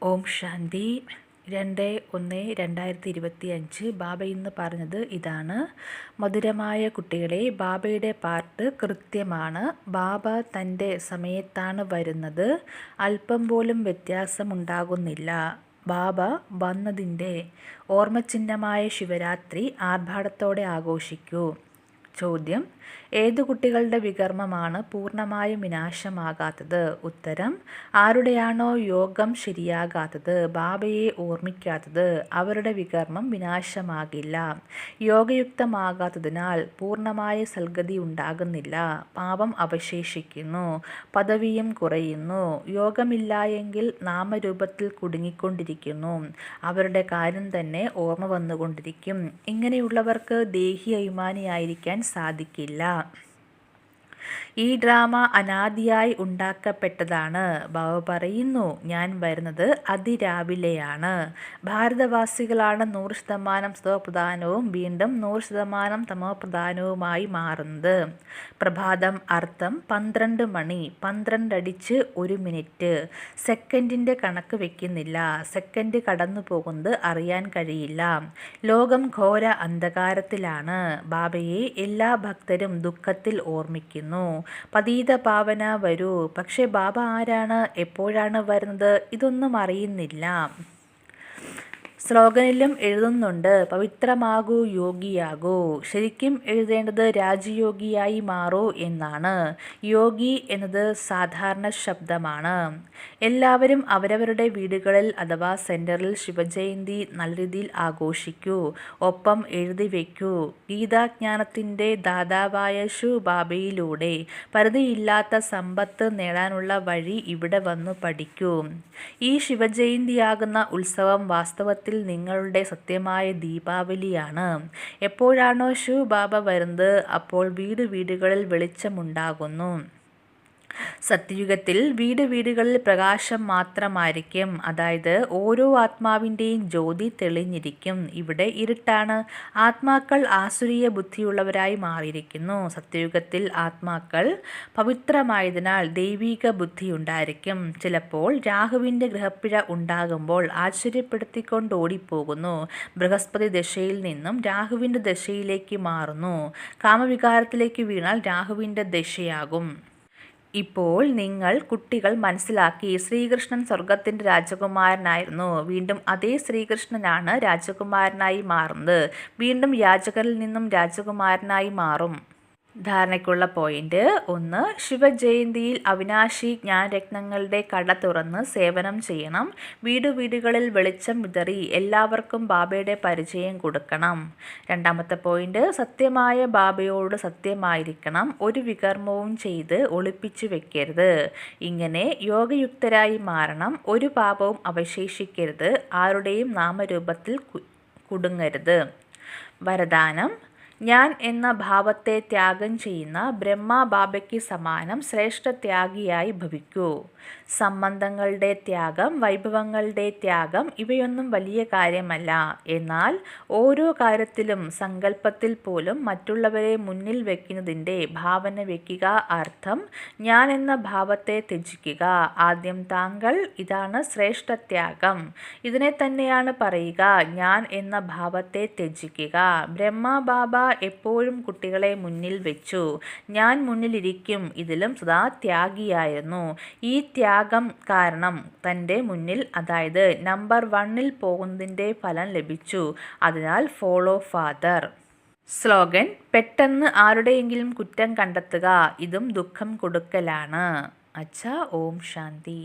ഓം ശാന്തി. 2/1/2025 ബാബ ഇന്ന് പറഞ്ഞത് ഇതാണ്: മധുരമായ കുട്ടികളെ, ബാബയുടെ പാർട്ട് കൃത്യമാണ്. ബാബ തൻ്റെ സമയത്താണ് വരുന്നത്. അല്പം പോലും വ്യത്യാസമുണ്ടാകുന്നില്ല. ബാബ വന്നതിൻ്റെ ഓർമ്മചിഹ്നമായ ശിവരാത്രി ആർഭാടത്തോടെ ആഘോഷിക്കൂ. ചോദ്യം: ഏതു കുട്ടികളുടെ വികർമ്മമാണ് പൂർണ്ണമായും വിനാശമാകാത്തത്? ഉത്തരം: ആരുടെയാണോ യോഗം ശരിയാകാത്തത്, ബാബയെ ഓർമ്മിക്കാത്തത്, അവരുടെ വികർമ്മം വിനാശമാകില്ല. യോഗയുക്തമാകാത്തതിനാൽ പൂർണ്ണമായ സൽഗതി ഉണ്ടാകുന്നില്ല. പാപം അവശേഷിക്കുന്നു, പദവിയും കുറയുന്നു. യോഗമില്ലായെങ്കിൽ നാമരൂപത്തിൽ കുടുങ്ങിക്കൊണ്ടിരിക്കുന്നു. അവരുടെ കാര്യം തന്നെ ഓർമ്മ വന്നുകൊണ്ടിരിക്കും. ഇങ്ങനെയുള്ളവർക്ക് ദേഹി അഭിമാനിയായിരിക്കാൻ സാധിക്കില്ല. ഈ ഡ്രാമ അനാദിയായി ഉണ്ടാക്കപ്പെട്ടതാണ്. ബാബ പറയുന്നു, ഞാൻ വരുന്നത് അതിരാവിലെയാണ്. ഭാരതവാസികളാണ് 100% സതോപ്രധാനവും വീണ്ടും 100% തമോപ്രധാനവുമായി മാറുന്നത്. പ്രഭാതം അർത്ഥം 12 മണി, 12 അടിച്ച് 1 മിനിറ്റ്. സെക്കൻഡിൻ്റെ കണക്ക് വയ്ക്കുന്നില്ല. സെക്കൻഡ് കടന്നു പോകുന്നത് അറിയാൻ കഴിയില്ല. ലോകം ഘോര അന്ധകാരത്തിലാണ്. ബാബയെ എല്ലാ ഭക്തരും ദുഃഖത്തിൽ ഓർമ്മിക്കുന്നു. പതീത പാവന വരൂ. പക്ഷെ ബാബ ആരാണ്, എപ്പോഴാണ് വരുന്നത്, ഇതൊന്നും അറിയുന്നില്ല. സ്ലോഗനിലും എഴുതുന്നുണ്ട്, പവിത്രമാകൂ, യോഗിയാകൂ. ശരിക്കും എഴുതേണ്ടത് രാജയോഗിയായി മാറൂ എന്നാണ്. യോഗി എന്നത് സാധാരണ ശബ്ദമാണ്. എല്ലാവരും അവരവരുടെ വീടുകളിൽ അഥവാ സെൻറ്ററിൽ ശിവജയന്തി നല്ല രീതിയിൽ ആഘോഷിക്കൂ. ഒപ്പം എഴുതി വയ്ക്കൂ: ഗീതാജ്ഞാനത്തിൻ്റെ ദാതാവായ ശിവ ബാബയിലൂടെ പരിധിയില്ലാത്ത സമ്പത്ത് നേടാനുള്ള വഴി ഇവിടെ വന്നു പഠിക്കൂ. ഈ ശിവജയന്തിയാകുന്ന ഉത്സവം വാസ്തവത്തിൽ നിങ്ങളുടെ സത്യമായ ദീപാവലിയാണ്. എപ്പോഴാണോ ശിവ ബാബ വരുന്നത്, അപ്പോൾ വീടുകളിൽ വെളിച്ചമുണ്ടാകുന്നു. സത്യയുഗത്തിൽ വീടുകളിൽ പ്രകാശം മാത്രമായിരിക്കും. അതായത് ഓരോ ആത്മാവിൻ്റെയും ജ്യോതി തെളിഞ്ഞിരിക്കും. ഇവിടെ ഇരുട്ടാണ്. ആത്മാക്കൾ ആസുരീയ ബുദ്ധിയുള്ളവരായി മാറിയിരിക്കുന്നു. സത്യയുഗത്തിൽ ആത്മാക്കൾ പവിത്രമായതിനാൽ ദൈവിക ബുദ്ധിയുണ്ടായിരിക്കും. ചിലപ്പോൾ രാഹുവിൻ്റെ ഗ്രഹപ്പിഴ ഉണ്ടാകുമ്പോൾ ആശ്ചര്യപ്പെടുത്തിക്കൊണ്ട് ഓടിപ്പോകുന്നു. ബൃഹസ്പതി ദശയിൽ നിന്നും രാഹുവിൻ്റെ ദശയിലേക്ക് മാറുന്നു. കാമവികാരത്തിലേക്ക് വീണാൽ രാഹുവിൻ്റെ ദശയാകും. ഇപ്പോൾ കുട്ടികൾ മനസ്സിലാക്കി, ശ്രീകൃഷ്ണൻ സ്വർഗത്തിൻ്റെ രാജകുമാരനായിരുന്നു. വീണ്ടും അതേ ശ്രീകൃഷ്ണനാണ് രാജകുമാരനായി മാറുന്നത്. വീണ്ടും യാചകരിൽ നിന്നും രാജകുമാരനായി മാറും. ധാരണയ്ക്കുള്ള പോയിന്റ് 1. ശിവജയന്തിയിൽ അവിനാശി ജ്ഞാനരത്നങ്ങളുടെ കട തുറന്ന് സേവനം ചെയ്യണം. വീടുകളിൽ വെളിച്ചം വിതറി എല്ലാവർക്കും ബാബയുടെ പരിചയം കൊടുക്കണം. രണ്ടാമത്തെ പോയിന്റ്, സത്യമായ ബാബയോട് സത്യമായിരിക്കണം. ഒരു വികർമ്മവും ചെയ്ത് ഒളിപ്പിച്ചു വെക്കരുത്. ഇങ്ങനെ യോഗയുക്തരായി മാറണം. ഒരു പാപവും അവശേഷിക്കരുത്. ആരുടെയും നാമരൂപത്തിൽ കുടുങ്ങരുത്. വരദാനം: ഞാൻ എന്ന ഭാവത്തെ ത്യാഗം ചെയ്യുന്ന ബ്രഹ്മ ബാബയ്ക്ക് സമാനം ശ്രേഷ്ഠ ത്യാഗിയായി ഭവിക്കൂ. സംബന്ധങ്ങളുടെ ത്യാഗം, വൈഭവങ്ങളുടെ ത്യാഗം ഇവയൊന്നും വലിയ കാര്യമല്ല. എന്നാൽ ഓരോ കാര്യത്തിലും സങ്കല്പത്തിൽ പോലും മറ്റുള്ളവരെ മുന്നിൽ വയ്ക്കുന്നതിൻ്റെ ഭാവന വയ്ക്കുക. അർത്ഥം: ഞാൻ എന്ന ഭാവത്തെ ത്യജിക്കുക. ആദ്യം താങ്കൾ. ഇതാണ് ശ്രേഷ്ഠ ത്യാഗം. ഇതിനെ തന്നെയാണ് പറയുക, ഞാൻ എന്ന ഭാവത്തെ ത്യജിക്കുക. ബ്രഹ്മ ബാബ എപ്പോഴും കുട്ടികളെ മുന്നിൽ വെച്ചു. ഞാൻ മുന്നിലിരിക്കും. ഇതിലും സദാ ത്യാഗിയായിരുന്നു. ഈ ത്യാഗം കാരണം തൻ്റെ മുന്നിൽ, അതായത് നമ്പർ 1-ൽ പോകുന്നതിൻ്റെ ഫലം ലഭിച്ചു. അതിനാൽ ഫോളോ ഫാദർ. സ്ലോഗൻ: പെട്ടെന്ന് ആരുടെയെങ്കിലും കുറ്റം കണ്ടെത്തുക, ഇതും ദുഃഖം കൊടുക്കലാണ്. അച്ഛാ. ഓം ശാന്തി.